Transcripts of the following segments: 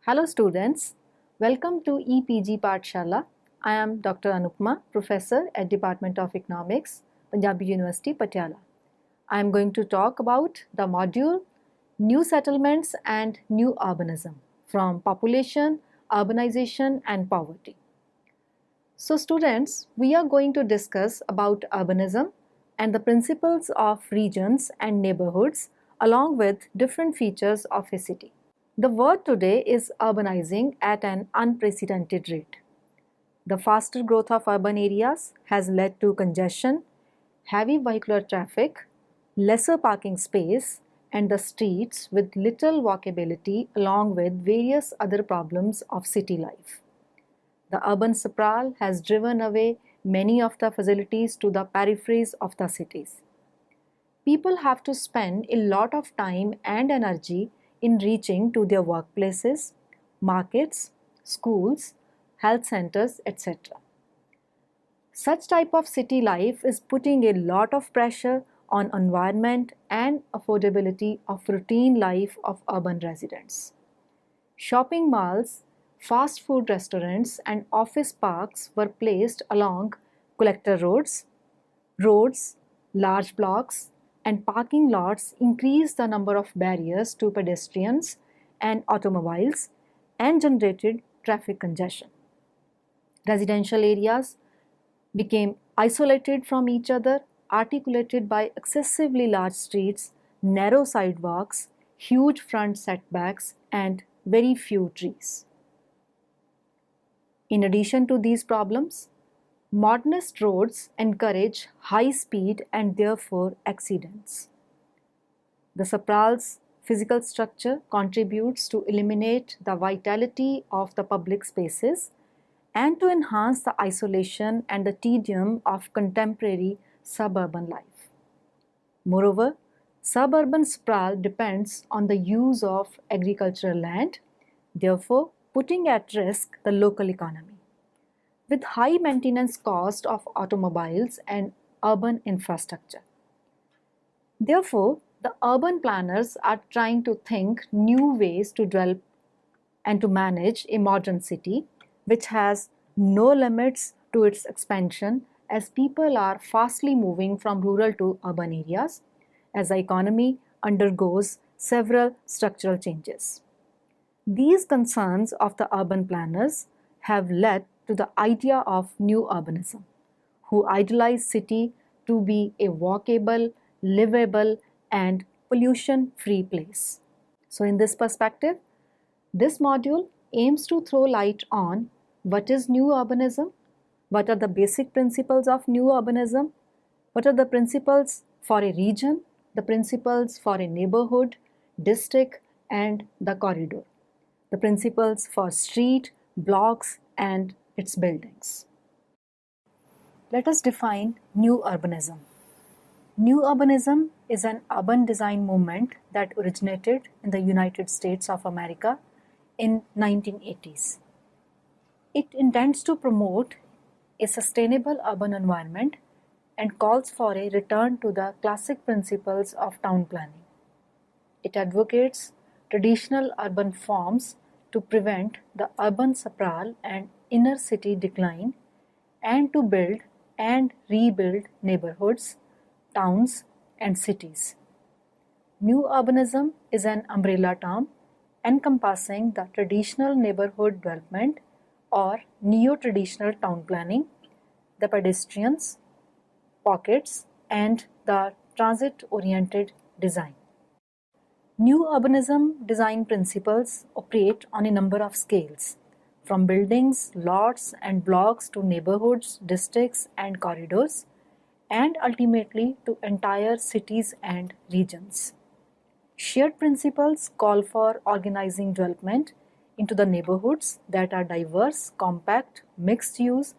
Hello students, welcome to EPG Pathshala. I am Dr. Anupma, Professor at Department of Economics, Punjabi University, Patiala. I am going to talk about the module New Settlements and New Urbanism from Population, Urbanization and Poverty. So students, we are going to discuss about urbanism and the principles of regions and neighborhoods along with different features of a city. The world today is urbanizing at an unprecedented rate. The faster growth of urban areas has led to congestion, heavy vehicular traffic, lesser parking space, and the streets with little walkability along with various other problems of city life. The urban sprawl has driven away many of the facilities to the peripheries of the cities. People have to spend a lot of time and energy in reaching to their workplaces, markets, schools, health centers, etc. Such type of city life is putting a lot of pressure on environment and affordability of routine life of urban residents. Shopping malls, fast food restaurants and office parks were placed along collector roads, large blocks, and parking lots increased the number of barriers to pedestrians and automobiles and generated traffic congestion. Residential areas became isolated from each other, articulated by excessively large streets, narrow sidewalks, huge front setbacks, and very few trees. In addition to these problems, modernist roads encourage high speed and therefore accidents. The sprawl's physical structure contributes to eliminate the vitality of the public spaces and to enhance the isolation and the tedium of contemporary suburban life. Moreover, suburban sprawl depends on the use of agricultural land, therefore putting at risk the local economy. With high maintenance cost of automobiles and urban infrastructure. Therefore, the urban planners are trying to think new ways to develop and to manage a modern city which has no limits to its expansion as people are fastly moving from rural to urban areas as the economy undergoes several structural changes. These concerns of the urban planners have led to the idea of new urbanism, who idealize city to be a walkable, livable, and pollution-free place. So in this perspective, this module aims to throw light on what is new urbanism, what are the basic principles of new urbanism, what are the principles for a region, the principles for a neighborhood, district, and the corridor, the principles for street, blocks, and its buildings. Let us define new urbanism. New urbanism is an urban design movement that originated in the United States of America in 1980s. It intends to promote a sustainable urban environment and calls for a return to the classic principles of town planning. It advocates traditional urban forms to prevent the urban sprawl and inner city decline and to build and rebuild neighborhoods, towns, and cities. New urbanism is an umbrella term encompassing the traditional neighborhood development or neo-traditional town planning, the pedestrians, pockets, and the transit-oriented design. New urbanism design principles operate on a number of scales, from buildings, lots, and blocks to neighborhoods, districts, and corridors, and ultimately to entire cities and regions. Shared principles call for organizing development into the neighborhoods that are diverse, compact, mixed use,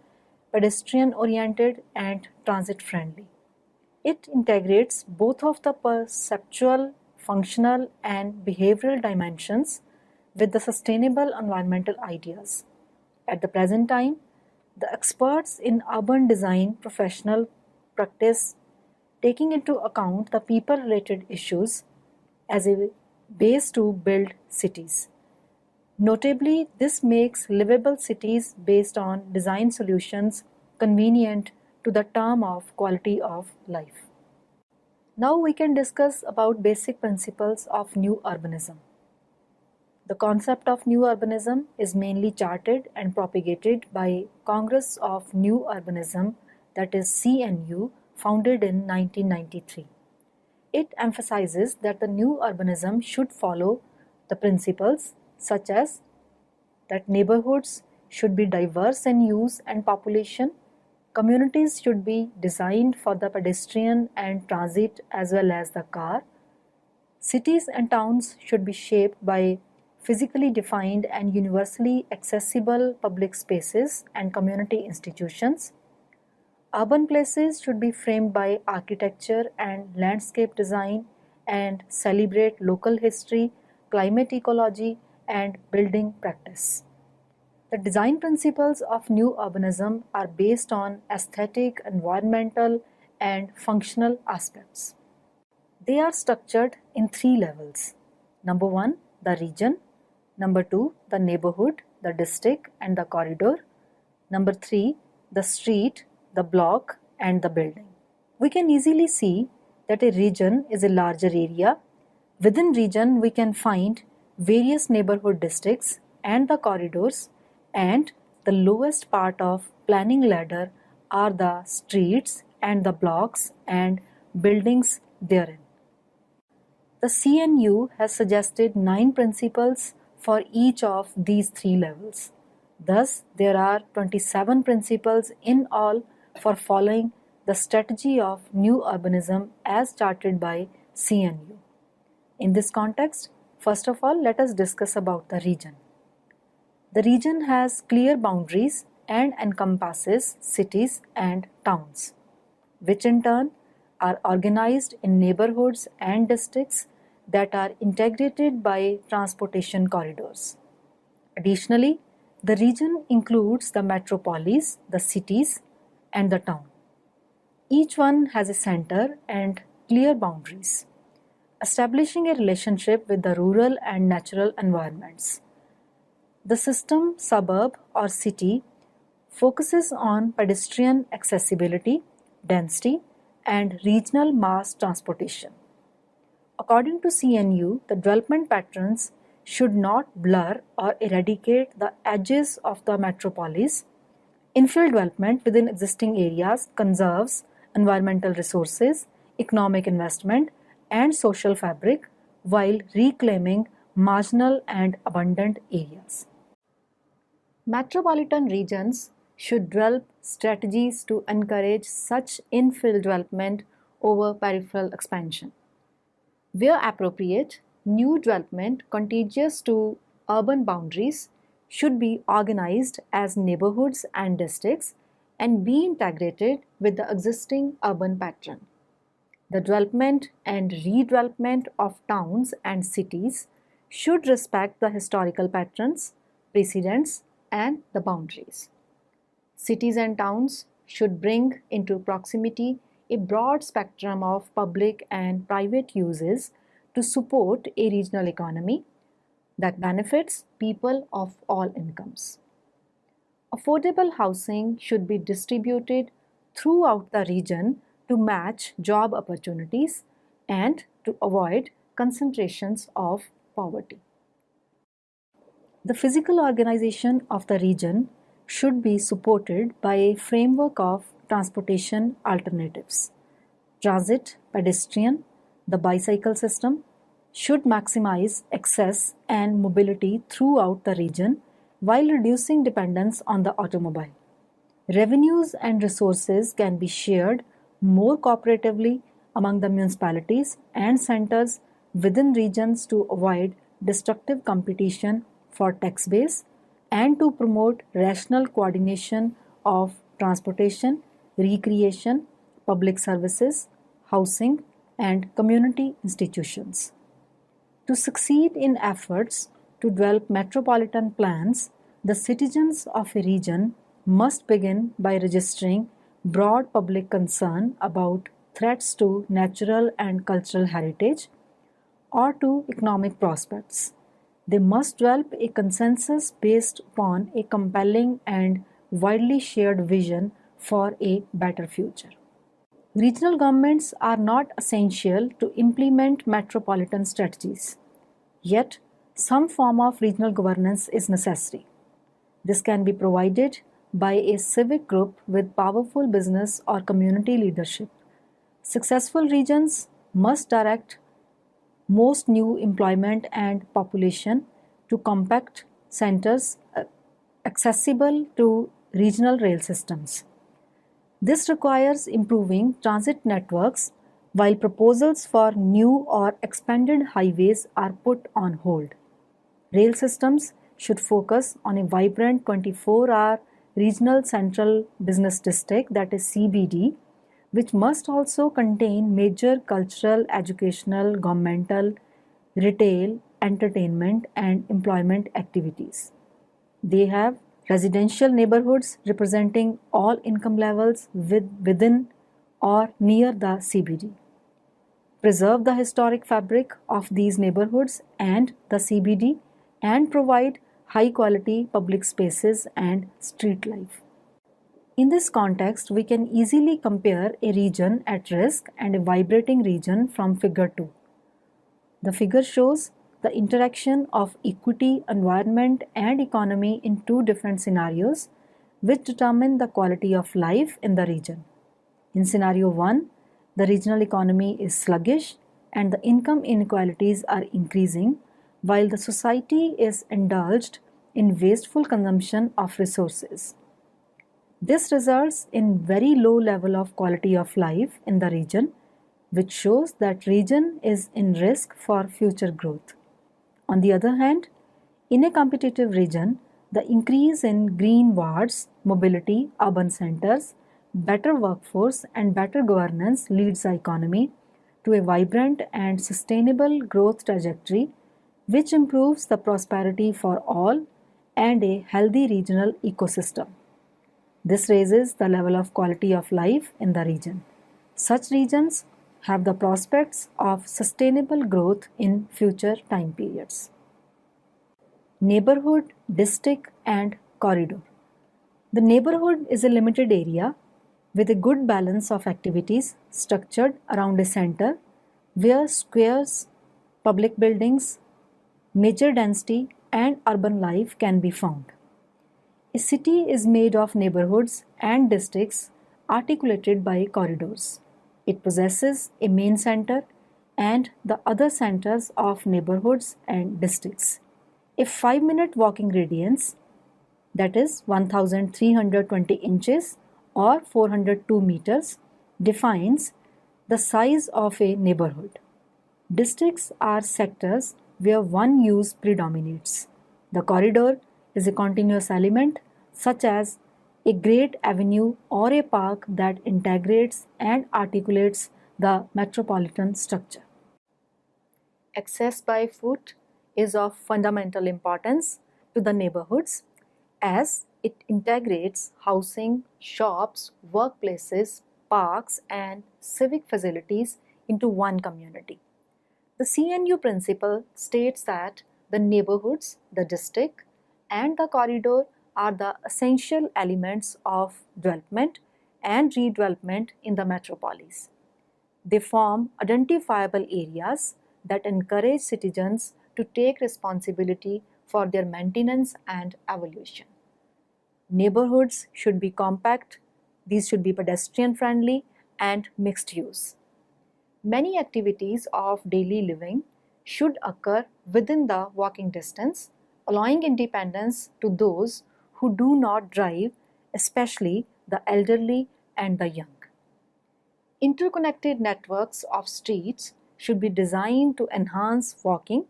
pedestrian-oriented, and transit-friendly. It integrates both of the perceptual, functional, and behavioral dimensions with the sustainable environmental ideas. At the present time, the experts in urban design professional practice taking into account the people-related issues as a base to build cities. Notably, this makes livable cities based on design solutions convenient to the term of quality of life. Now we can discuss about basic principles of new urbanism. The concept of new urbanism is mainly charted and propagated by Congress of New Urbanism, that is CNU, founded in 1993. It emphasizes that the new urbanism should follow the principles such as that neighborhoods should be diverse in use and population, communities should be designed for the pedestrian and transit as well as the car, cities and towns should be shaped by physically defined and universally accessible public spaces and community institutions. Urban places should be framed by architecture and landscape design and celebrate local history, climate ecology, and building practice. The design principles of new urbanism are based on aesthetic, environmental, and functional aspects. They are structured in three levels. Number one, the region. Number two, the neighborhood, the district, and the corridor. Number three, the street, the block, and the building. We can easily see that a region is a larger area. Within region, we can find various neighborhood districts and the corridors, and the lowest part of planning ladder are the streets and the blocks and buildings therein. The CNU has suggested 9 principles for each of these three levels. Thus, there are 27 principles in all for following the strategy of new urbanism as charted by CNU. In this context, first of all, let us discuss about the region. The region has clear boundaries and encompasses cities and towns, which in turn are organized in neighborhoods and districts that are integrated by transportation corridors. Additionally, the region includes the metropolis, the cities, and the town. Each one has a center and clear boundaries, establishing a relationship with the rural and natural environments. The system, suburb, or city focuses on pedestrian accessibility, density, and regional mass transportation. According to CNU, the development patterns should not blur or eradicate the edges of the metropolis. Infill development within existing areas conserves environmental resources, economic investment, and social fabric while reclaiming marginal and abundant areas. Metropolitan regions should develop strategies to encourage such infill development over peripheral expansion. Where appropriate, new development contiguous to urban boundaries should be organized as neighborhoods and districts and be integrated with the existing urban pattern. The development and redevelopment of towns and cities should respect the historical patterns, precedents, and the boundaries. Cities and towns should bring into proximity a broad spectrum of public and private uses to support a regional economy that benefits people of all incomes. Affordable housing should be distributed throughout the region to match job opportunities and to avoid concentrations of poverty. The physical organization of the region should be supported by a framework of transportation alternatives. Transit, pedestrian, the bicycle system should maximize access and mobility throughout the region while reducing dependence on the automobile. Revenues and resources can be shared more cooperatively among the municipalities and centers within regions to avoid destructive competition for tax base and to promote rational coordination of transportation, recreation, public services, housing, and community institutions. To succeed in efforts to develop metropolitan plans, the citizens of a region must begin by registering broad public concern about threats to natural and cultural heritage or to economic prospects. They must develop a consensus based upon a compelling and widely shared vision for a better future. Regional governments are not essential to implement metropolitan strategies. Yet, some form of regional governance is necessary. This can be provided by a civic group with powerful business or community leadership. Successful regions must direct most new employment and population to compact centers accessible to regional rail systems. This requires improving transit networks while proposals for new or expanded highways are put on hold. Rail systems should focus on a vibrant 24-hour regional central business district, that is CBD, which must also contain major cultural, educational, governmental, retail, entertainment, and employment activities. They have residential neighborhoods representing all income levels within or near the CBD. Preserve the historic fabric of these neighborhoods and the CBD and provide high quality public spaces and street life. In this context, we can easily compare a region at risk and a vibrating region from figure 2. The figure shows the interaction of equity, environment, and economy in two different scenarios which determine the quality of life in the region. In scenario 1, the regional economy is sluggish and the income inequalities are increasing while the society is indulged in wasteful consumption of resources. This results in very low level of quality of life in the region, which shows that region is in risk for future growth. On the other hand, in a competitive region, the increase in green wards, mobility, urban centers, better workforce and better governance leads the economy to a vibrant and sustainable growth trajectory which improves the prosperity for all and a healthy regional ecosystem. This raises the level of quality of life in the region. Such regions have the prospects of sustainable growth in future time periods. Neighborhood, district, and corridor. The neighborhood is a limited area with a good balance of activities structured around a center where squares, public buildings, major density, and urban life can be found. A city is made of neighborhoods and districts articulated by corridors. It possesses a main center and the other centers of neighborhoods and districts. A 5-minute walking radius, that is 1320 inches or 402 meters, defines the size of a neighborhood. Districts are sectors where one use predominates. The corridor is a continuous element such as a great avenue or a park that integrates and articulates the metropolitan structure. Access by foot is of fundamental importance to the neighborhoods as it integrates housing, shops, workplaces, parks, and civic facilities into one community. The CNU principle states that the neighborhoods, the district, and the corridor are the essential elements of development and redevelopment in the metropolis. They form identifiable areas that encourage citizens to take responsibility for their maintenance and evolution. Neighborhoods should be compact, these should be pedestrian friendly and mixed use. Many activities of daily living should occur within the walking distance, allowing independence to those who do not drive, especially the elderly and the young. Interconnected networks of streets should be designed to enhance walking,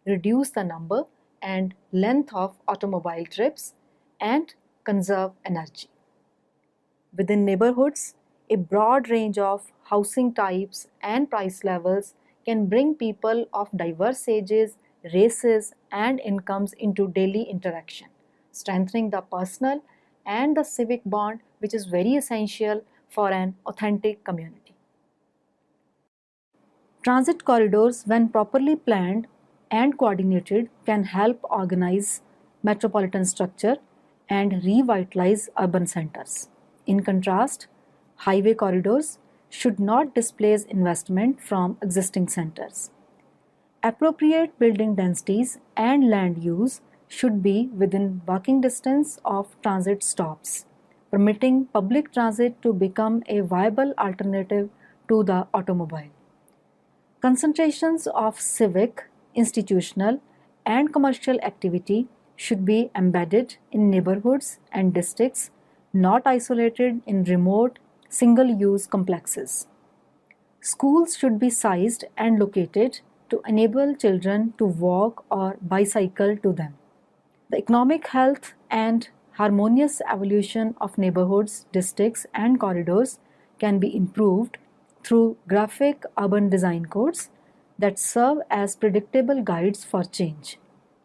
reduce the number and length of automobile trips, and conserve energy. Within neighborhoods, a broad range of housing types and price levels can bring people of diverse ages, races, and incomes into daily interaction, strengthening the personal and the civic bond, which is very essential for an authentic community. Transit corridors, when properly planned and coordinated can help organize metropolitan structure and revitalize urban centers. In contrast, highway corridors should not displace investment from existing centers. Appropriate building densities and land use should be within walking distance of transit stops, permitting public transit to become a viable alternative to the automobile. Concentrations of civic, institutional, and commercial activity should be embedded in neighborhoods and districts, not isolated in remote, single-use complexes. Schools should be sized and located to enable children to walk or bicycle to them. The economic health and harmonious evolution of neighborhoods, districts, and corridors can be improved through graphic urban design codes that serve as predictable guides for change.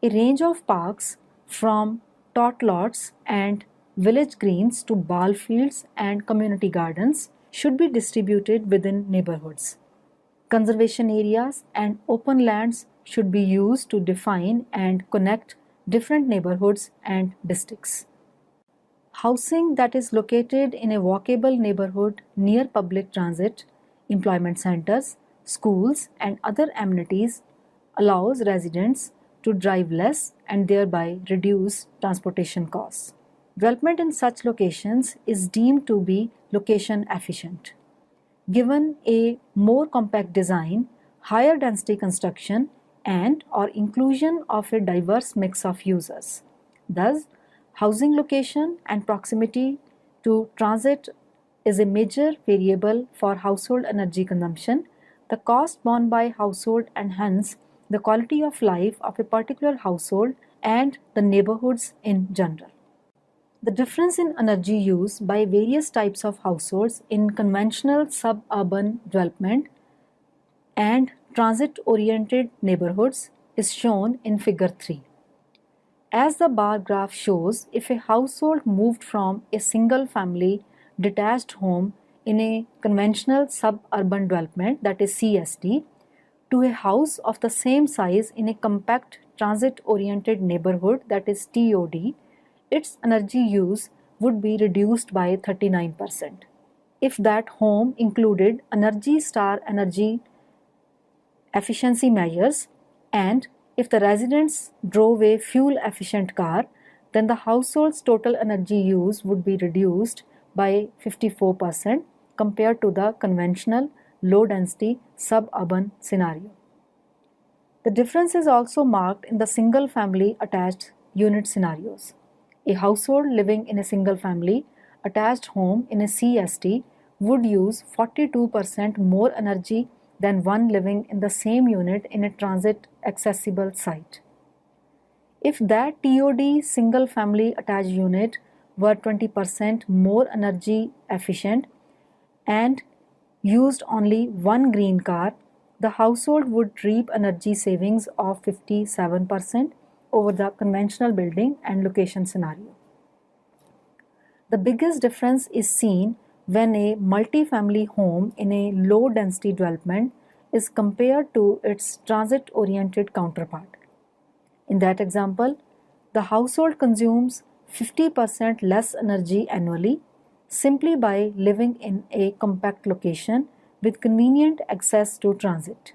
A range of parks, from tot lots and village greens to ball fields and community gardens, should be distributed within neighborhoods. Conservation areas and open lands should be used to define and connect different neighborhoods and districts. Housing that is located in a walkable neighborhood near public transit, employment centers, schools, and other amenities allows residents to drive less and thereby reduce transportation costs. Development in such locations is deemed to be location efficient. Given a more compact design, higher density construction, and/or inclusion of a diverse mix of users. Thus, housing location and proximity to transit is a major variable for household energy consumption, the cost borne by household, and hence the quality of life of a particular household and the neighborhoods in general. The difference in energy use by various types of households in conventional suburban development and transit-oriented neighborhoods is shown in Figure 3. As the bar graph shows, if a household moved from a single-family detached home in a conventional suburban development, that is CSD, to a house of the same size in a compact transit-oriented neighborhood, that is TOD, its energy use would be reduced by 39%. If that home included Energy Star energy efficiency measures and if the residents drove a fuel-efficient car, then the household's total energy use would be reduced by 54% compared to the conventional low-density suburban scenario. The difference is also marked in the single-family attached unit scenarios. A household living in a single-family attached home in a CST would use 42% more energy than one living in the same unit in a transit-accessible site. If that TOD single-family attached unit were 20% more energy efficient and used only one green car, the household would reap energy savings of 57% over the conventional building and location scenario. The biggest difference is seen when a multi-family home in a low-density development is compared to its transit-oriented counterpart. In that example, the household consumes 50% less energy annually simply by living in a compact location with convenient access to transit.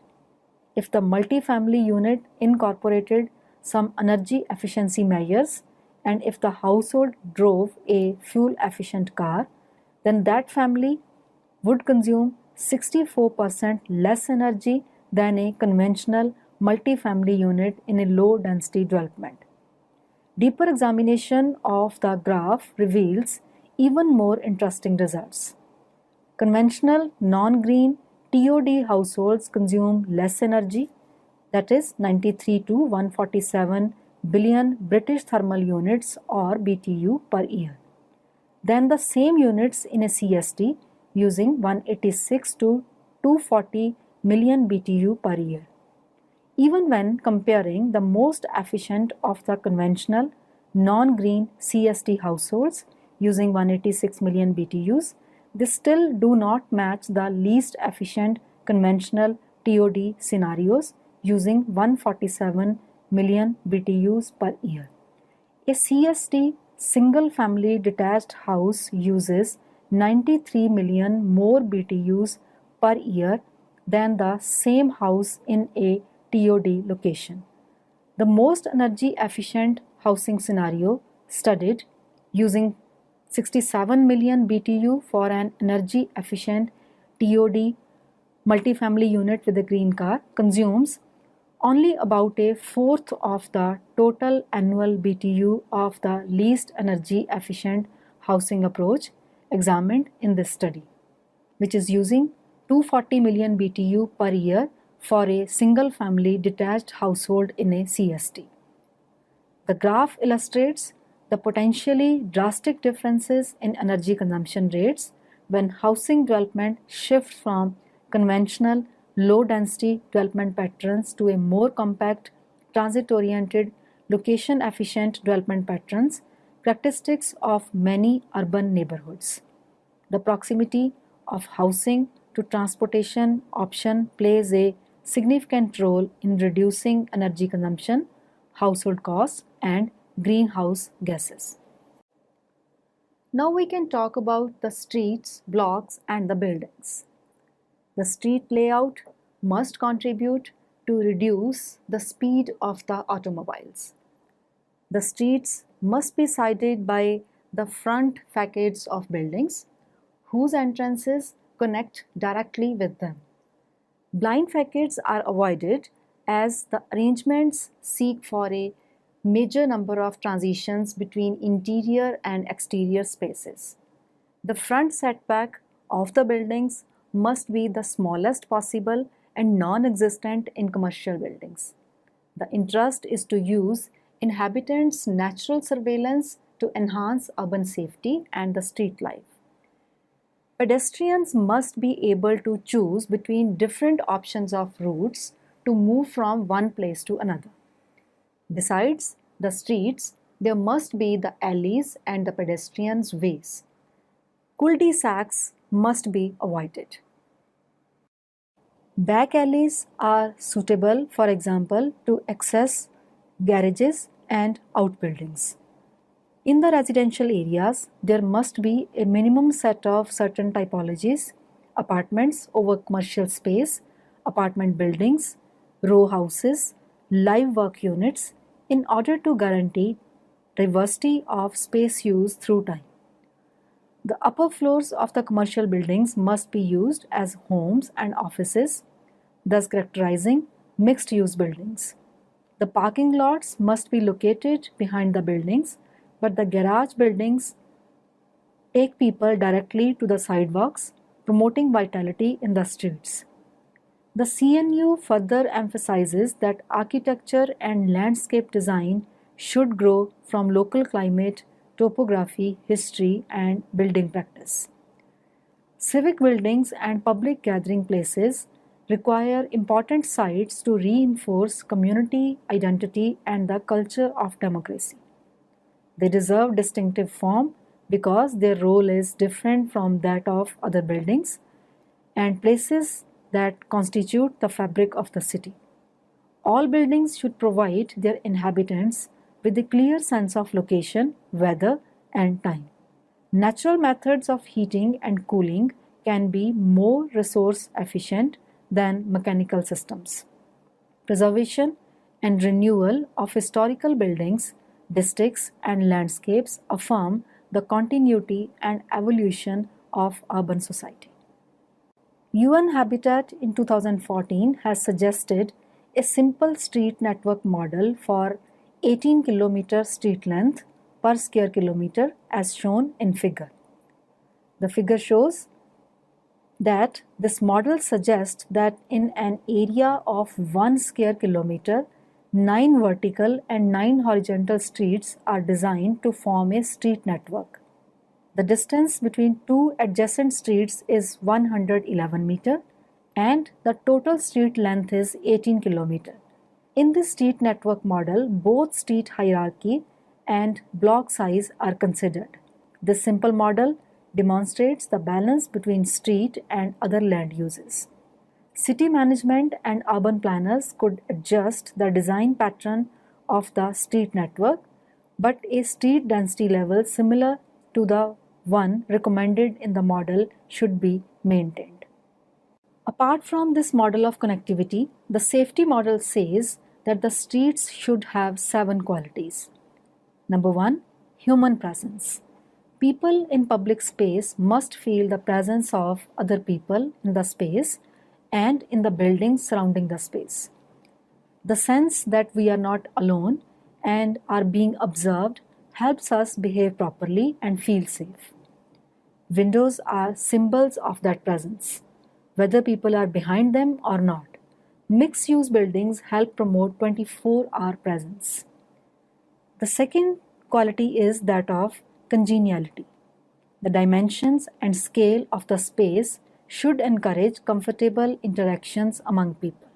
If the multi-family unit incorporated some energy efficiency measures and if the household drove a fuel-efficient car, then that family would consume 64% less energy than a conventional multi-family unit in a low-density development. Deeper examination of the graph reveals even more interesting results. Conventional non-green TOD households consume less energy, that is 93 to 147 billion British thermal units or BTU per year, than the same units in a CST using 186 to 240 million BTU per year. Even when comparing the most efficient of the conventional non-green CST households using 186 million BTUs, they still do not match the least efficient conventional TOD scenarios using 147 million BTUs per year. A CST single family detached house uses 93 million more BTUs per year than the same house in a TOD location. The most energy efficient housing scenario studied using 67 million BTU for an energy efficient TOD multifamily unit with a green car consumes only about a fourth of the total annual BTU of the least energy efficient housing approach examined in this study, which is using 240 million BTU per year for a single family detached household in a CST. The graph illustrates the potentially drastic differences in energy consumption rates when housing development shifts from conventional low density development patterns to a more compact, transit oriented, location efficient development patterns, characteristics of many urban neighborhoods. The proximity of housing to transportation option plays a significant role in reducing energy consumption, household costs, and greenhouse gases. Now we can talk about the streets, blocks, and the buildings. The street layout must contribute to reduce the speed of the automobiles. The streets must be sited by the front facades of buildings whose entrances connect directly with them. Blind facades are avoided as the arrangements seek for a major number of transitions between interior and exterior spaces. The front setback of the buildings must be the smallest possible and non-existent in commercial buildings. The interest is to use inhabitants' natural surveillance to enhance urban safety and the street life. Pedestrians must be able to choose between different options of routes to move from one place to another. Besides the streets, there must be the alleys and the pedestrians' ways. Cul-de-sacs must be avoided. Back alleys are suitable, for example, to access garages and outbuildings. In the residential areas, there must be a minimum set of certain typologies: apartments over commercial space, apartment buildings, row houses, live work units, in order to guarantee diversity of space use through time. The upper floors of the commercial buildings must be used as homes and offices, thus characterizing mixed-use buildings. The parking lots must be located behind the buildings, but the garage buildings take people directly to the sidewalks, promoting vitality in the streets. The CNU further emphasizes that architecture and landscape design should grow from local climate, topography, history, and building practice. Civic buildings and public gathering places require important sites to reinforce community identity and the culture of democracy. They deserve distinctive form because their role is different from that of other buildings and places that constitute the fabric of the city. All buildings should provide their inhabitants with a clear sense of location, weather, and time. Natural methods of heating and cooling can be more resource efficient than mechanical systems. Preservation and renewal of historical buildings, districts, and landscapes affirm the continuity and evolution of urban society. UN Habitat in 2014 has suggested a simple street network model for 18 km street length per square kilometer as shown in figure. The figure shows that this model suggests that in an area of 1 square kilometer, 9 vertical and 9 horizontal streets are designed to form a street network. The distance between two adjacent streets is 111 meter and the total street length is 18 km. In this street network model, both street hierarchy and block size are considered. This simple model demonstrates the balance between street and other land uses. City management and urban planners could adjust the design pattern of the street network, but a street density level similar to the one recommended in the model should be maintained. Apart from this model of connectivity, the safety model says that the streets should have 7 qualities. Number 1, human presence. People in public space must feel the presence of other people in the space and in the buildings surrounding the space. The sense that we are not alone and are being observed helps us behave properly and feel safe. Windows are symbols of that presence, whether people are behind them or not. Mixed-use buildings help promote 24-hour presence. The second quality is that of congeniality. The dimensions and scale of the space should encourage comfortable interactions among people.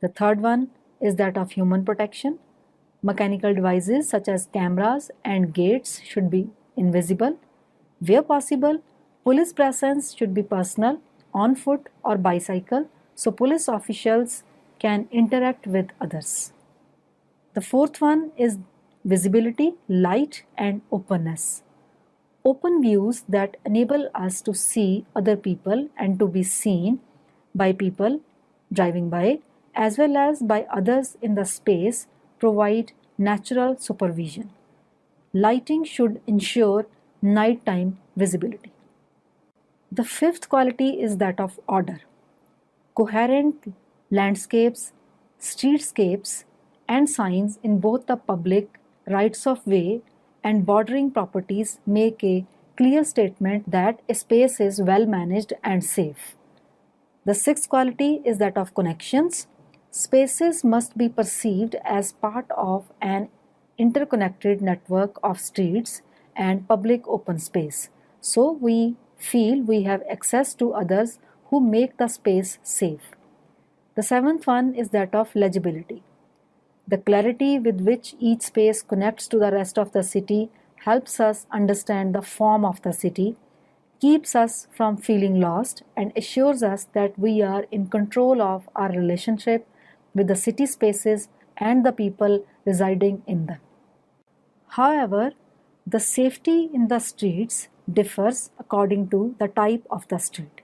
The third one is that of human protection. Mechanical devices such as cameras and gates should be invisible. Where possible, police presence should be personal, on foot or bicycle, so police officials can interact with others. The fourth one is visibility, light, and openness. Open views that enable us to see other people and to be seen by people driving by as well as by others in the space provide natural supervision. Lighting should ensure nighttime visibility. The fifth quality is that of order. Coherent landscapes, streetscapes, and signs in both the public rights of way and bordering properties make a clear statement that a space is well managed and safe. The sixth quality is that of connections. Spaces must be perceived as part of an interconnected network of streets and public open space, so we feel we have access to others who make the space safe. The seventh one is that of legibility. The clarity with which each space connects to the rest of the city helps us understand the form of the city, keeps us from feeling lost, and assures us that we are in control of our relationship with the city spaces and the people residing in them. However, the safety in the streets differs according to the type of the street.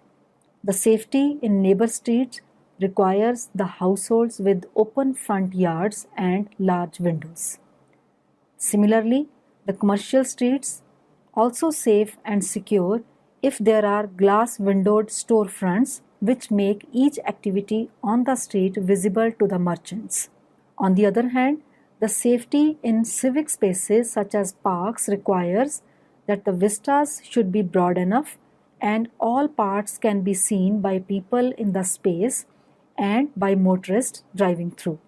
The safety in neighbor streets requires the households with open front yards and large windows. Similarly, the commercial streets also safe and secure if there are glass windowed storefronts which make each activity on the street visible to the merchants. On the other hand, the safety in civic spaces such as parks requires that the vistas should be broad enough and all parts can be seen by people in the space and by motorists driving through.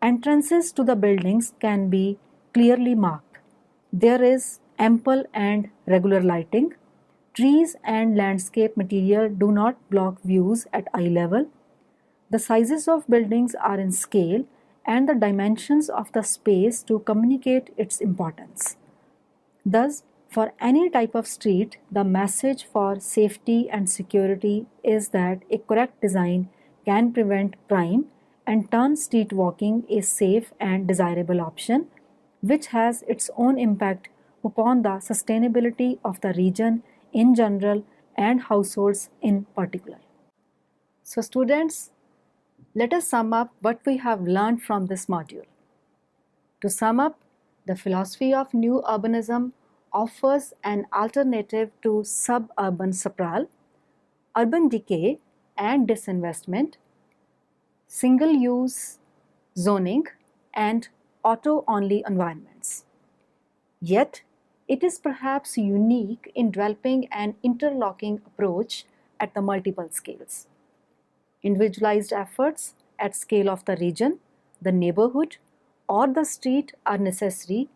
Entrances to the buildings can be clearly marked. There is ample and regular lighting. Trees and landscape material do not block views at eye level. The sizes of buildings are in scale and the dimensions of the space to communicate its importance. Thus, for any type of street, the message for safety and security is that a correct design can prevent crime and turn street walking a safe and desirable option, which has its own impact upon the sustainability of the region in general and households in particular. So students, let us sum up what we have learned from this module. To sum up, the philosophy of new urbanism offers an alternative to suburban sprawl, urban decay and disinvestment, single-use zoning and auto-only environments. Yet, it is perhaps unique in developing an interlocking approach at the multiple scales. Individualized efforts at scale of the region, the neighborhood, or the street are necessary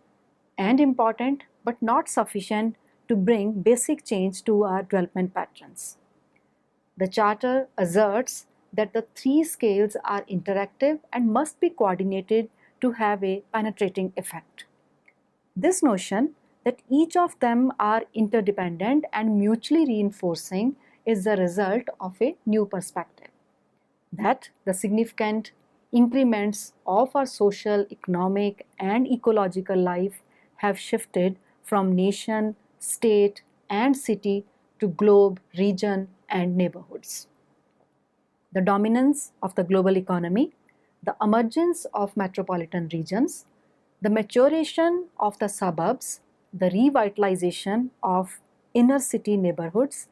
and important but not sufficient to bring basic change to our development patterns. The Charter asserts that the three scales are interactive and must be coordinated to have a penetrating effect. This notion that each of them are interdependent and mutually reinforcing is the result of a new perspective. that the significant increments of our social, economic, and ecological life have shifted from nation, state, and city to globe, region, and neighborhoods. The dominance of the global economy, the emergence of metropolitan regions, the maturation of the suburbs, the revitalization of inner city neighborhoods,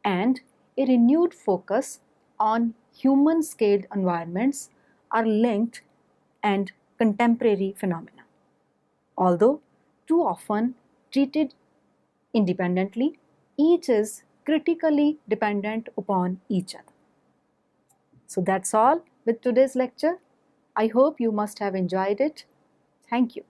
and a renewed focus on human scaled environments are linked and contemporary phenomena, although too often treated independently, each is critically dependent upon each other. So that's all with today's lecture. I hope you must have enjoyed it. Thank you.